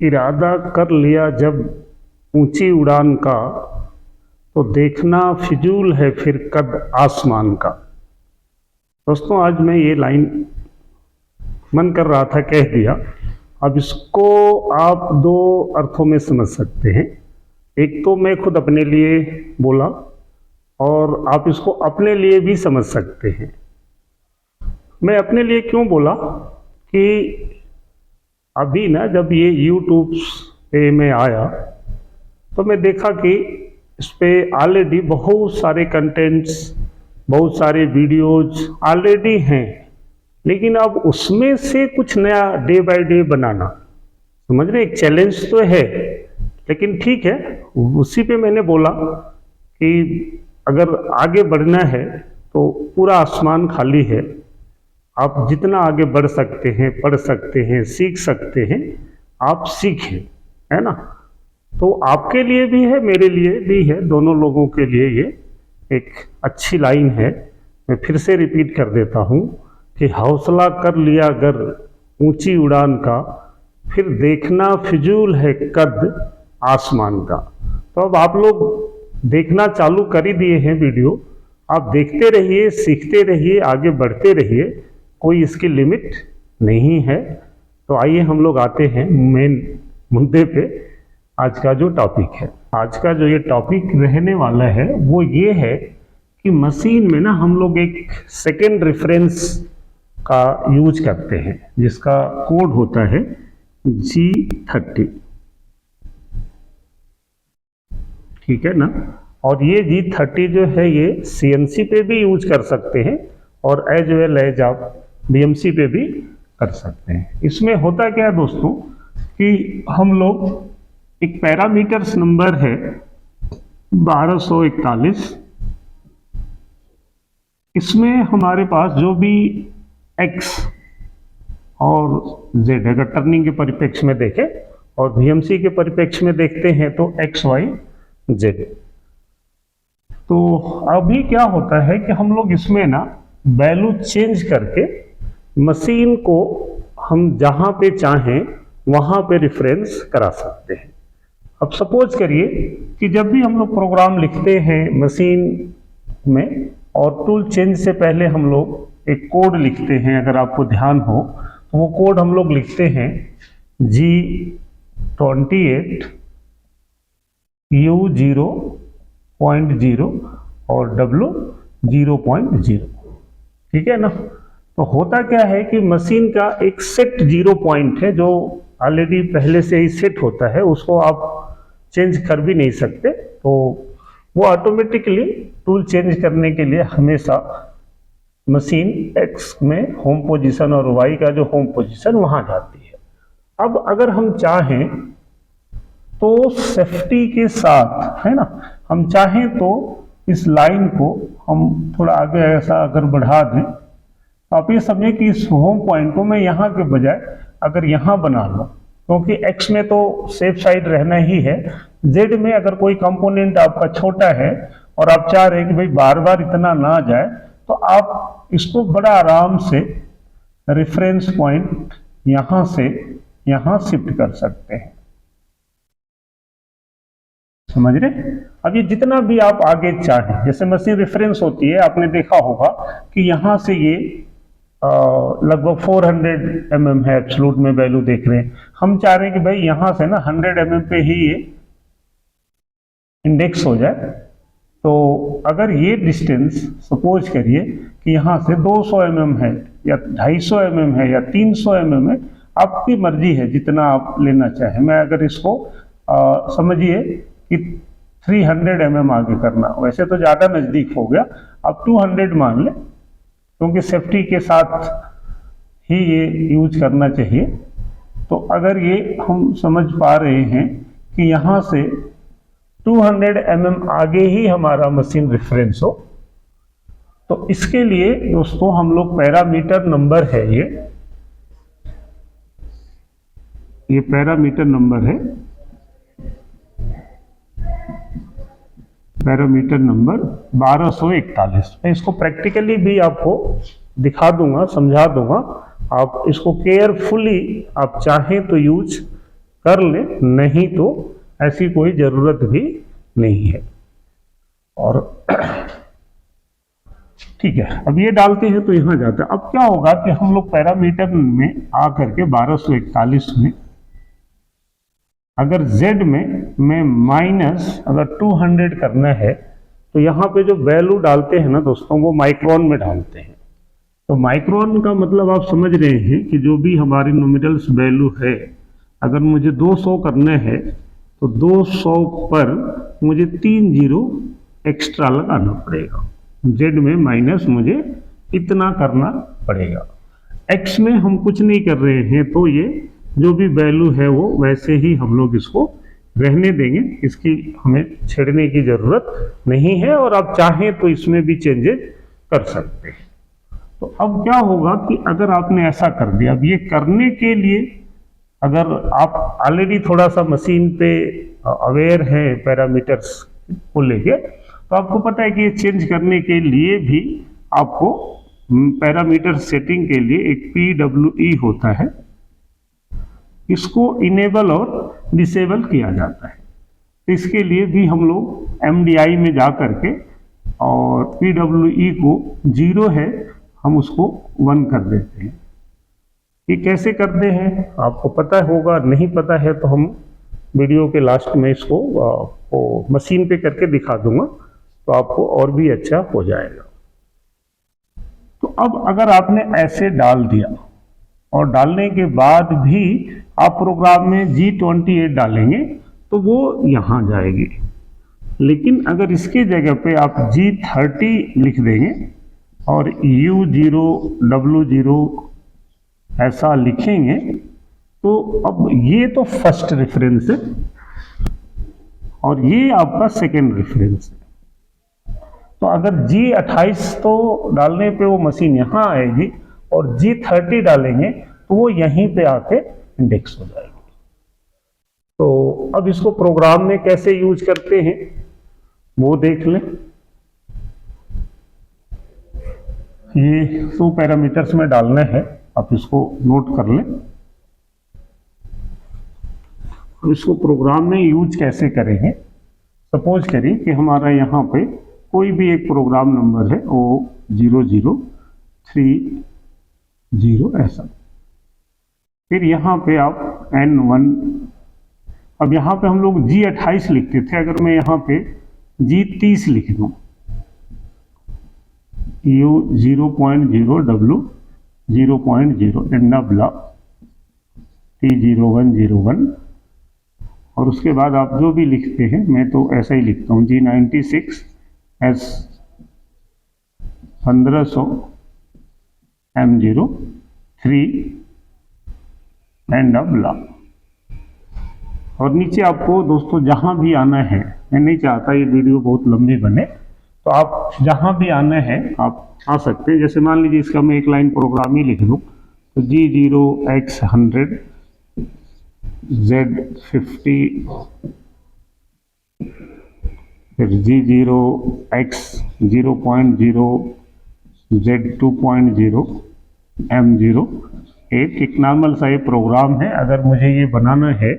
इरादा कर लिया जब ऊंची उड़ान का, तो देखना फिजूल है फिर कद आसमान का। दोस्तों, आज मैं ये लाइन मन कर रहा था कह दिया। अब इसको आप दो अर्थों में समझ सकते हैं। एक तो मैं खुद अपने लिए बोला, और आप इसको अपने लिए भी समझ सकते हैं। मैं अपने लिए क्यों बोला कि अभी ना जब ये यूट्यूब पे मैं आया तो मैं देखा कि इस पे ऑलरेडी बहुत सारे कंटेंट्स, बहुत सारे वीडियोज ऑलरेडी हैं, लेकिन अब उसमें से कुछ नया डे बाय डे बनाना, समझ रहे, एक चैलेंज तो है। लेकिन ठीक है, उसी पे मैंने बोला कि अगर आगे बढ़ना है तो पूरा आसमान खाली है। आप जितना आगे बढ़ सकते हैं, पढ़ सकते हैं, सीख सकते हैं, आप सीखें, है ना। तो आपके लिए भी है, मेरे लिए भी है, दोनों लोगों के लिए ये एक अच्छी लाइन है। मैं फिर से रिपीट कर देता हूँ कि हौसला कर लिया अगर ऊंची उड़ान का, फिर देखना फिजूल है कद आसमान का। तो अब आप लोग देखना चालू कर ही दिए हैं वीडियो, आप देखते रहिए, सीखते रहिए, आगे बढ़ते रहिए, कोई इसकी लिमिट नहीं है। तो आइए हम लोग आते हैं मेन मुद्दे पे। आज का जो टॉपिक है, आज का जो ये टॉपिक रहने वाला है वो ये है कि मशीन में ना हम लोग एक सेकेंड रेफरेंस का यूज करते हैं जिसका कोड होता है G30, ठीक है ना। और ये G30 जो है ये CNC पे भी यूज कर सकते हैं और एज वेल एज आप BMC पे भी कर सकते हैं। इसमें होता क्या है दोस्तों कि हम लोग एक पैरामीटर्स नंबर है 1241, इसमें हमारे पास जो भी X और Z, अगर टर्निंग के परिप्रेक्ष्य में देखें और BMC के परिप्रेक्ष्य में देखते हैं तो X, Y, Z। तो अभी क्या होता है कि हम लोग इसमें ना वैल्यू चेंज करके मशीन को हम जहां पे चाहें वहां पे रेफरेंस करा सकते हैं। अब सपोज करिए कि जब भी हम लोग प्रोग्राम लिखते हैं मशीन में और टूल चेंज से पहले हम लोग एक कोड लिखते हैं, अगर आपको ध्यान हो तो वो कोड हम लोग लिखते हैं G28 U0.0 और W 0.0, ठीक है ना। तो होता क्या है कि मशीन का एक सेट 0 पॉइंट है जो ऑलरेडी पहले से ही सेट होता है, उसको आप चेंज कर भी नहीं सकते। तो वो ऑटोमेटिकली टूल चेंज करने के लिए हमेशा मशीन X में होम पोजीशन और Y का जो होम पोजीशन वहां जाती है। अब अगर हम चाहें तो सेफ्टी के साथ, है ना, हम चाहें तो इस लाइन को हम थोड़ा आगे ऐसा अगर बढ़ा दें, तो आप ये समझें कि इस होम पॉइंट को मैं यहाँ के बजाय अगर यहाँ बना लूँ, क्योंकि X में तो सेफ साइड रहना ही है। Z में अगर कोई कंपोनेंट आपका छोटा है और आप चाह रहे हैं कि भाई बार बार इतना ना जाए, तो आप इसको बड़ा आराम से रेफरेंस पॉइंट यहाँ से यहाँ शिफ्ट कर सकते हैं, समझ रहे। अब ये जितना भी आप आगे चाहें, जैसे मशीन रेफरेंस होती है, आपने देखा होगा कि यहाँ से ये लगभग 400 mm है, एब्सोल्यूट में वैल्यू देख रहे हैं। हम चाह रहे हैं कि भाई यहाँ से ना 100 mm पे ही ये इंडेक्स हो जाए। तो अगर ये डिस्टेंस सपोज करिए कि यहाँ से 200 mm है या 250 mm है या 300 mm है, आपकी मर्जी है जितना आप लेना चाहें। मैं अगर इसको समझिए कि 300 mm आगे करना, वैसे तो ज़्यादा नज़दीक हो गया, आप 200 मान लें, क्योंकि सेफ्टी के साथ ही ये यूज करना चाहिए। तो अगर ये हम समझ पा रहे हैं कि यहाँ से 200 mm आगे ही हमारा मशीन रेफरेंस हो, तो इसके लिए दोस्तों हम लोग पैरामीटर नंबर है, ये पैरामीटर नंबर है, पैरामीटर नंबर 1241। मैं इसको प्रैक्टिकली भी आपको दिखा दूंगा, समझा दूंगा। आप इसको केयरफुली आप चाहें तो यूज कर ले, नहीं तो ऐसी कोई ज़रूरत भी नहीं है। और ठीक है, अब ये डालते हैं तो यहाँ जाता है। अब क्या होगा कि हम लोग पैरामीटर में आकर के 1241 में अगर Z में मैं माइनस अगर 200 करना है तो यहाँ पे जो वैल्यू डालते हैं ना दोस्तों, वो माइक्रोन में डालते हैं। तो माइक्रोन का मतलब आप समझ रहे हैं कि जो भी हमारी नॉमिनल्स वैल्यू है, अगर मुझे 200 करना है तो 200 पर मुझे 3 जीरो एक्स्ट्रा लगाना पड़ेगा। Z में माइनस मुझे इतना करना पड़ेगा। X में हम कुछ नहीं कर रहे हैं, तो ये जो भी वैल्यू है वो वैसे ही हम लोग इसको रहने देंगे, इसकी हमें छेड़ने की ज़रूरत नहीं है। और आप चाहें तो इसमें भी चेंजेस कर सकते हैं। तो अब क्या होगा कि अगर आपने ऐसा कर दिया, अब ये करने के लिए अगर आप ऑलरेडी थोड़ा सा मशीन पे अवेयर हैं पैरामीटर्स को लेके, तो आपको पता है कि ये चेंज करने के लिए भी आपको पैरामीटर सेटिंग के लिए एक PWE होता है, इसको इनेबल और डिसेबल किया जाता है। तो इसके लिए भी हम लोग MDI में जा करके और PWE को 0 है हम उसको 1 कर देते हैं। ये कैसे करते हैं आपको पता होगा, नहीं पता है तो हम वीडियो के लास्ट में इसको मशीन पे करके दिखा दूंगा, तो आपको और भी अच्छा हो जाएगा। तो अब अगर आपने ऐसे डाल दिया और डालने के बाद भी आप प्रोग्राम में G28 डालेंगे तो वो यहाँ जाएगी। लेकिन अगर इसके जगह पे आप G30 लिख देंगे और U0 W0 ऐसा लिखेंगे, तो अब ये तो फर्स्ट रेफरेंस है और ये आपका सेकेंड रेफरेंस है। तो अगर G28 तो डालने पे वो मशीन यहाँ आएगी और G30 डालेंगे तो वो यहीं पे आके इंडेक्स हो जाएगी। तो अब इसको प्रोग्राम में कैसे यूज करते हैं वो देख लें। ये 2 पैरामीटर्स में डालना है, आप इसको नोट कर लें। अब इसको प्रोग्राम में यूज कैसे करेंगे, सपोज करिए कि हमारा यहाँ पे कोई भी एक प्रोग्राम नंबर है वो 0030 ऐसा, फिर यहाँ पे आप N1, अब यहाँ पे हम लोग G28 लिखते थे, अगर मैं यहाँ पे G30 लिख दूँ, U0.0 W 0.0 and block T0101, और उसके बाद आप जो भी लिखते हैं, मैं तो ऐसा ही लिखता हूँ G96 S 1500 M03 and block. और नीचे आपको दोस्तों जहाँ भी आना है, मैं नहीं चाहता ये वीडियो बहुत लंबी बने, तो आप जहाँ भी आना है आप आ सकते हैं। जैसे मान लीजिए इसका मैं एक लाइन प्रोग्राम ही लिख दूँ, तो G0X100 Z50 फिर G0X0.0 Z2.0 M08, एक नॉर्मल सा ये प्रोग्राम है। अगर मुझे ये बनाना है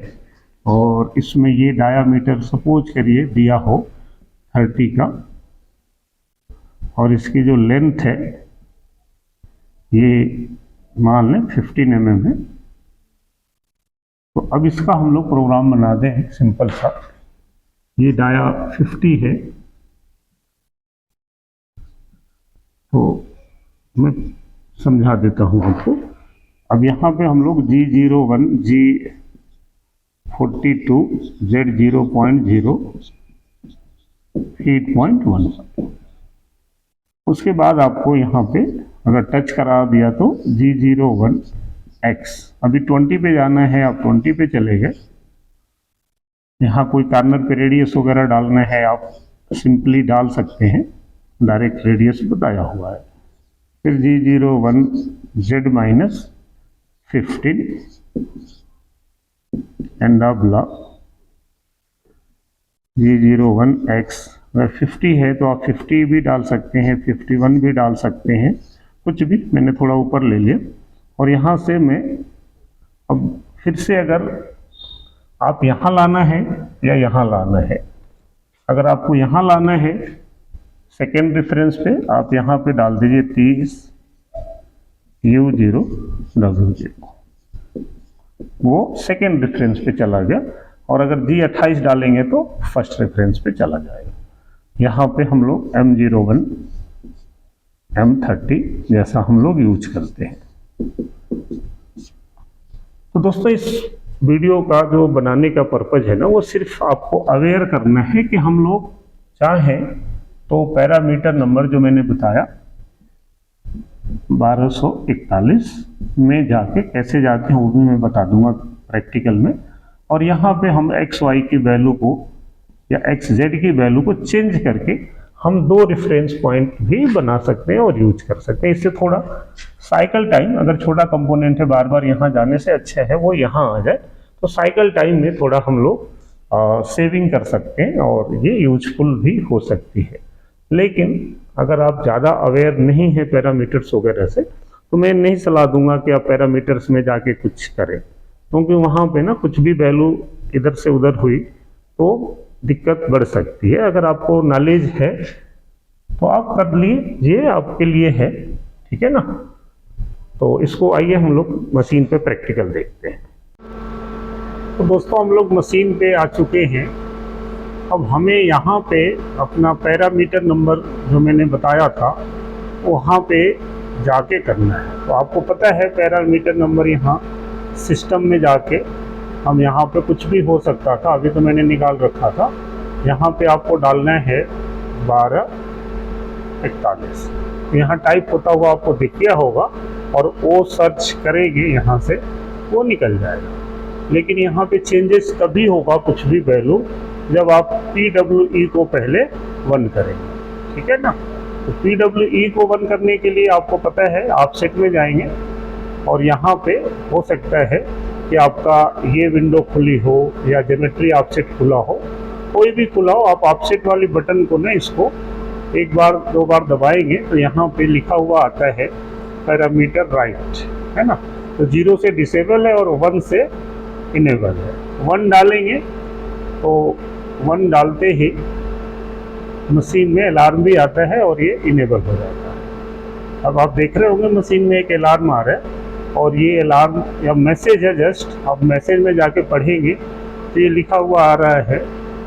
और इसमें ये डायामीटर सपोज करिए दिया हो 30 का, और इसकी जो लेंथ है ये मान लें 15 mm है, तो अब इसका हम लोग प्रोग्राम बना दें सिंपल सा। ये डाया 50 है, तो मैं समझा देता हूँ आपको। अब यहाँ पे हम लोग G01 G42 Z0.0 8.1, उसके बाद आपको यहाँ पे अगर टच करा दिया तो G01X, अभी 20 पे जाना है, आप 20 पे चले गए। यहाँ कोई कार्नर पे रेडियस वगैरह डालना है आप सिंपली डाल सकते हैं, डायरेक्ट रेडियस बताया हुआ है। फिर G01 Z-15 and block G01X, अगर 50 है तो आप 50 भी डाल सकते हैं, 51 भी डाल सकते हैं, कुछ भी। मैंने थोड़ा ऊपर ले लिया और यहाँ से मैं अब फिर से अगर आप यहाँ लाना है या यहाँ लाना है। अगर आपको यहाँ लाना है सेकेंड रेफरेंस पे, आप यहाँ पे डाल दीजिए 30 U0W0, वो सेकेंड रेफरेंस पे चला गया। और अगर G28 डालेंगे तो फर्स्ट रेफरेंस पे चला जाएगा। यहाँ पे हम लोग M01 M30 जैसा हम लोग यूज करते हैं। तो दोस्तों इस वीडियो का जो बनाने का पर्पज है ना, वो सिर्फ आपको अवेयर करना है कि हम लोग चाहें तो पैरामीटर नंबर जो मैंने बताया 1241 में जाके कैसे जाते हैं वो भी मैं बता दूंगा प्रैक्टिकल में। और यहाँ पे हम एक्स वाई की वैल्यू को या एक्स जेड की वैल्यू को चेंज करके हम 2 रेफरेंस पॉइंट भी बना सकते हैं और यूज कर सकते हैं। इससे थोड़ा साइकिल टाइम, अगर छोटा कंपोनेंट है बार बार यहाँ जाने से अच्छा है वो यहाँ आ जाए, तो साइकिल टाइम में थोड़ा हम लोग सेविंग कर सकते हैं और ये यूजफुल भी हो सकती है। लेकिन अगर आप ज़्यादा अवेयर नहीं है पैरामीटर्स वगैरह से, तो मैं नहीं सलाह दूंगा कि आप पैरामीटर्स में जाके कुछ करें, क्योंकि वहाँ पे ना कुछ भी वैल्यू इधर से उधर हुई तो दिक्कत बढ़ सकती है। अगर आपको नॉलेज है तो आप कर लीजिए, ये आपके लिए है, ठीक है ना। तो इसको आइए हम लोग मशीन पे प्रैक्टिकल देखते हैं। तो दोस्तों हम लोग मशीन पे आ चुके हैं। अब हमें यहाँ पे अपना पैरामीटर नंबर जो मैंने बताया था वहाँ पे जाके करना है। तो आपको पता है पैरामीटर नंबर यहाँ सिस्टम में जाके हम यहाँ पे कुछ भी हो सकता था, अभी तो मैंने निकाल रखा था। यहाँ पे आपको डालना है 1241, यहाँ टाइप होता हुआ आपको दिख गया होगा और वो सर्च करेंगे यहाँ से वो निकल जाएगा। लेकिन यहाँ पे चेंजेस तभी होगा कुछ भी वैल्यू जब आप PWE को पहले 1 करेंगे, ठीक है ना। तो PWE को 1 करने के लिए आपको पता है ऑफसेट में जाएंगे और यहाँ पे हो सकता है कि आपका ये विंडो खुली हो या ज्योमेट्री ऑफसेट खुला हो, कोई भी खुला हो, आप ऑफसेट वाली बटन को ना इसको 1 बार 2 बार दबाएंगे तो यहाँ पे लिखा हुआ आता है पैरामीटर राइट, है ना। तो 0 से डिसेबल है और 1 से इनेबल है। 1 डालेंगे तो 1 डालते ही मशीन में अलार्म भी आता है और ये इनेबल हो जाता है। अब आप देख रहे होंगे मशीन में एक अलार्म आ रहा है और ये अलार्म या मैसेज है, जस्ट आप मैसेज में जाके पढ़ेंगे तो ये लिखा हुआ आ रहा है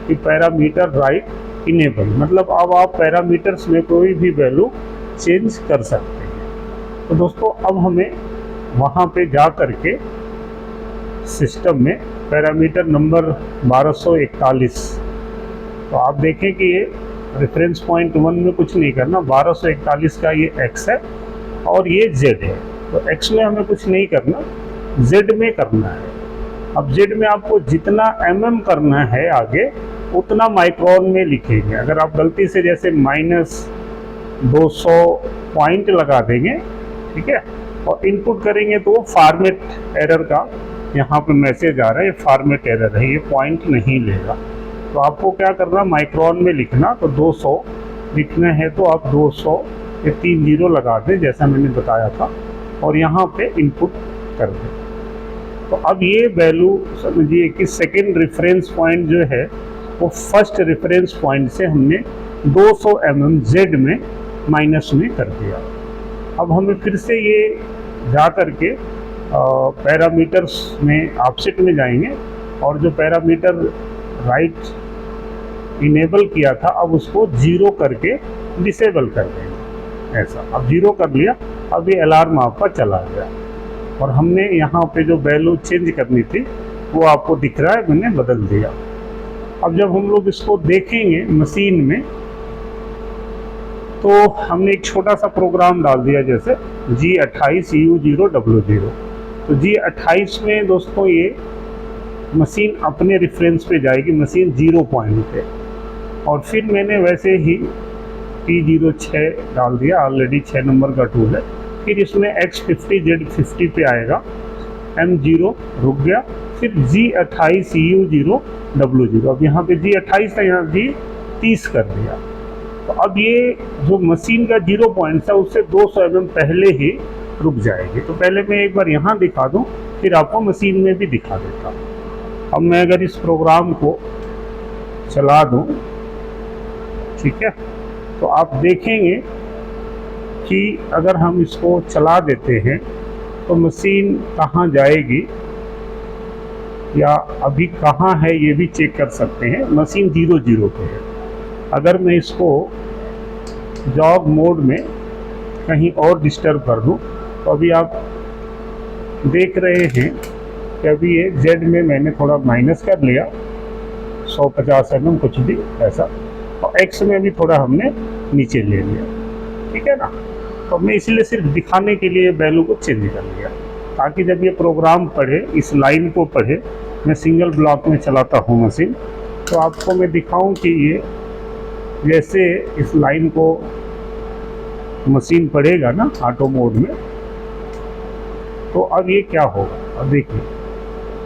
कि पैरामीटर राइट इनेबल, मतलब अब आप पैरामीटर्स में कोई भी वैल्यू चेंज कर सकते हैं। तो दोस्तों अब हमें वहाँ पे जा करके सिस्टम में पैरामीटर नंबर 1241, तो आप देखें कि ये रेफरेंस पॉइंट 1 में कुछ नहीं करना, 1241 का ये x है और ये z है। तो x में हमें कुछ नहीं करना, z में करना है। अब z में आपको जितना mm करना है आगे उतना माइक्रोन में लिखेंगे। अगर आप गलती से जैसे -200 पॉइंट लगा देंगे, ठीक है, और इनपुट करेंगे तो वो फॉर्मेट एरर का यहाँ पे मैसेज आ रहा है, ये फॉर्मेट एरर है, ये पॉइंट नहीं लेगा। तो आपको क्या करना, माइक्रोन में लिखना। तो 200 लिखना है तो आप 200 ये 3 0 लगा दें जैसा मैंने बताया था और यहाँ पे इनपुट कर दें। तो अब ये वैल्यू समझिए कि सेकेंड रेफरेंस पॉइंट जो है वो फर्स्ट रेफरेंस पॉइंट से हमने 200 mm Z में माइनस में कर दिया। अब हमें फिर से ये जा करके पैरामीटर्स में ऑफसेट में जाएंगे और जो पैरामीटर राइट इनेबल किया था अब उसको 0 करके डिसेबल कर देंगे, ऐसा। अब 0 कर लिया, अब ये अलार्म आपका चला गया और हमने यहाँ पे जो वैल्यू चेंज करनी थी वो आपको दिख रहा है, मैंने बदल दिया। अब जब हम लोग इसको देखेंगे मशीन में तो हमने एक छोटा सा प्रोग्राम डाल दिया जैसे G28 U0W0। तो G28 में दोस्तों ये मशीन अपने रेफरेंस पे जाएगी, मशीन 0 पॉइंट पे, और फिर मैंने वैसे ही P06 डाल दिया, ऑलरेडी 6 नंबर का टूल है। फिर इसमें X50 Z50 पे आएगा, M0 रुक गया, फिर G28 U0W0। अब यहाँ पे G28 था, यहाँ G30 कर दिया। तो अब ये जो मशीन का 0 पॉइंट था उससे 200 mm पहले ही रुक जाएगी। तो पहले मैं एक बार यहाँ दिखा दूँ, फिर आपको मशीन में भी दिखा देता हूँ। अब मैं अगर इस प्रोग्राम को चला दूं, ठीक है, तो आप देखेंगे कि अगर हम इसको चला देते हैं तो मशीन कहाँ जाएगी या अभी कहाँ है ये भी चेक कर सकते हैं। मशीन 0 पे है। अगर मैं इसको जॉब मोड में कहीं और डिस्टर्ब कर दूं तो अभी आप देख रहे हैं कि अभी ये जेड में मैंने थोड़ा माइनस कर लिया 150 mm कुछ भी ऐसा, और एक्स में भी थोड़ा हमने नीचे ले लिया, ठीक है ना। तो मैं इसलिए सिर्फ दिखाने के लिए वैल्यू को चेंज कर लिया ताकि जब ये प्रोग्राम पढ़े, इस लाइन को पढ़े, मैं सिंगल ब्लॉक में चलाता हूँ मशीन, तो आपको मैं दिखाऊं कि ये जैसे इस लाइन को मशीन पढ़ेगा ना ऑटो मोड में, तो अब ये क्या होगा। अब देखिए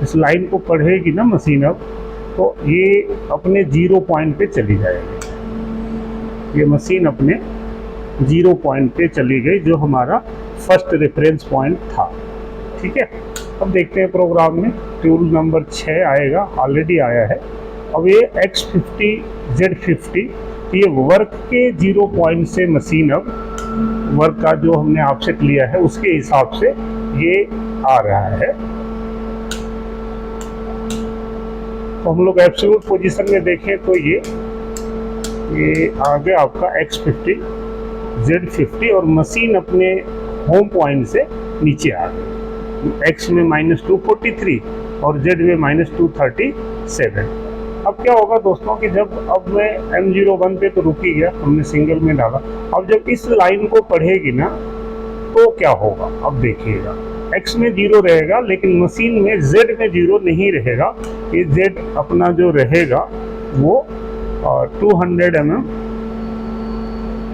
इस लाइन को पढ़ेगी ना मशीन, अब तो ये अपने 0 पॉइंट पे चली जाएगी। ये मशीन अपने 0 पॉइंट पे चली गई जो हमारा फर्स्ट रेफरेंस पॉइंट था, ठीक है। अब देखते हैं प्रोग्राम में टूल नंबर 6 आएगा, ऑलरेडी आया है। अब ये X50 Z50 ये वर्क के 0 पॉइंट से मशीन अब वर्क का जो हमने ऑफसेट लिया है उसके हिसाब से ये आ रहा है। तो हम लोग एब्सोल्यूट पोजीशन में देखें तो ये आ गया आपका X50 Z50 और मशीन अपने होम पॉइंट से नीचे आ गई। X में -243 और Z में -237। अब क्या होगा दोस्तों कि जब अब मैं M01 पे तो रुक ही गया, हमने सिंगल में डाला। अब जब इस लाइन को पढ़ेगी ना तो क्या होगा, अब देखिएगा X में 0 रहेगा लेकिन मशीन में Z में 0 नहीं रहेगा। ये Z अपना जो रहेगा वो 200 mm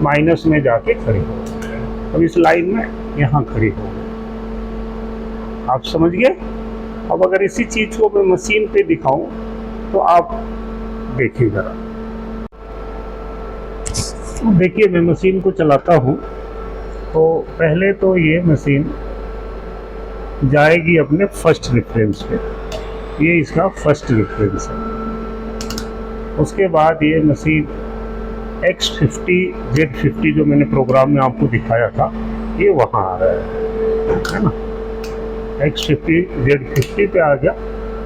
माइनस में जाके खड़ी होगी। अब इस लाइन में यहाँ खड़ी होगी, आप समझ गए। अब अगर इसी चीज को मैं मशीन पे दिखाऊं तो आप देखिए जरा। देखिए मैं मशीन को चलाता हूं तो पहले तो ये मशीन जाएगी अपने फर्स्ट रेफरेंस पे, ये इसका फर्स्ट रेफरेंस है। उसके बाद ये मशीन X50 Z50 जो मैंने प्रोग्राम में आपको दिखाया था ये वहाँ आ रहा है ना। X50 Z50 पे आ गया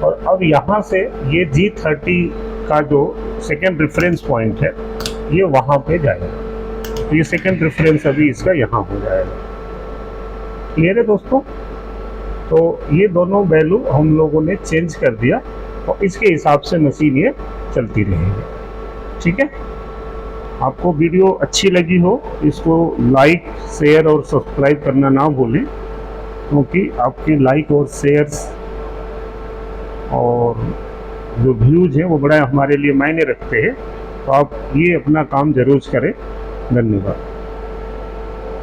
और अब यहाँ से ये G30 का जो सेकेंड रेफरेंस पॉइंट है ये वहाँ पे जाएगा। तो ये सेकेंड रेफरेंस अभी इसका यहाँ हो जाएगा। क्लियर है दोस्तों। तो ये दोनों वैल्यू हम लोगों ने चेंज कर दिया और इसके हिसाब से मशीन ये चलती रहेगी, ठीक है। आपको वीडियो अच्छी लगी हो इसको लाइक शेयर और सब्सक्राइब करना ना भूलें, क्योंकि आपके लाइक और शेयर्स और जो व्यूज हैं वो बड़ा हमारे लिए मायने रखते हैं। तो आप ये अपना काम जरूर करें। धन्यवाद।